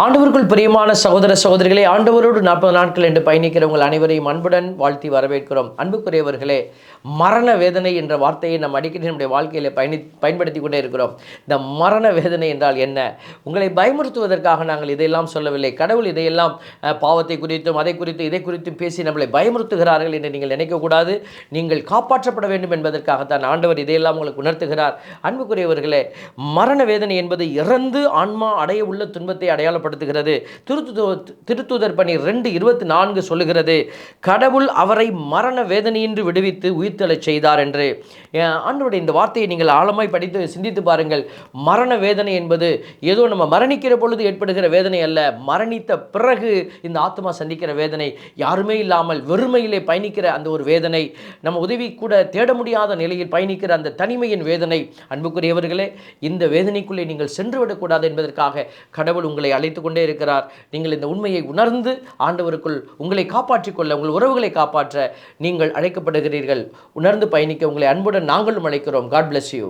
ஆண்டவருக்குள் பிரியமான சகோதர சகோதரிகளே, ஆண்டவரோடு 40 நாட்கள் என்று பயணிக்கிற உங்கள் அனைவரையும் அன்புடன் வாழ்த்தி வரவேற்கிறோம். அன்புக்குரியவர்களே, மரண வேதனை என்ற வார்த்தையை நாம் அடிக்கடி நம்முடைய வாழ்க்கையில் பயன்படுத்தி கொண்டே இருக்கிறோம். இந்த மரண வேதனை என்றால் என்ன? உங்களை பயமுறுத்துவதற்காக நாங்கள் இதையெல்லாம் சொல்லவில்லை. கடவுள் இதையெல்லாம் பாவத்தை குறித்தும் அதை குறித்து இதை குறித்தும் பேசி நம்மளை பயமுறுத்துகிறார்கள் என்று நீங்கள் நினைக்கக்கூடாது. நீங்கள் காப்பாற்றப்பட வேண்டும் என்பதற்காகத்தான் ஆண்டவர் இதையெல்லாம் உங்களுக்கு உணர்த்துகிறார். அன்புக்குரியவர்களே, மரண வேதனை என்பது இறந்து ஆன்மா அடைய உள்ள துன்பத்தை அடையாளப்படுத்துகிறது. திருத்தூதர் பணி 2:24 சொல்லுகிறது, கடவுள் அவரை மரண வேதனையின்றி விடுவித்து உயிர்த்தெழச் செய்தார் என்று. ஆண்டவருடைய இந்த வார்த்தையை நீங்கள் ஆழமாய் படித்து சிந்தித்து பாருங்கள். மரண வேதனை என்பது ஏதோ நம்ம மரணிக்கிற பொழுது ஏற்படுகிற வேதனை அல்ல. மரணித்த பிறகு இந்த ஆத்மா சந்திக்கிற வேதனை, யாருமே இல்லாமல் வெறுமையிலே பயணிக்கிற அந்த ஒரு வேதனை, நம்ம உதவி கூட தேட முடியாத நிலையில் பயணிக்கிற அந்த தனிமையின் வேதனை. அன்புக்குரியவர்களே, இந்த வேதனைக்குள்ளே நீங்கள் சென்று விடக்கூடாது என்பதற்காக கடவுள் உங்களை அழைத்து கொண்டே இருக்கிறார். நீங்கள் இந்த உண்மையை உணர்ந்து ஆண்டவருக்குள் உங்களை காப்பாற்றிக் கொள்ள, உங்கள் உறவுகளை காப்பாற்ற நீங்கள் அழைக்கப்படுகிறீர்கள். உணர்ந்து பயணிக்க உங்களை அன்புடன் நாங்களும் அழைக்கிறோம். God bless you.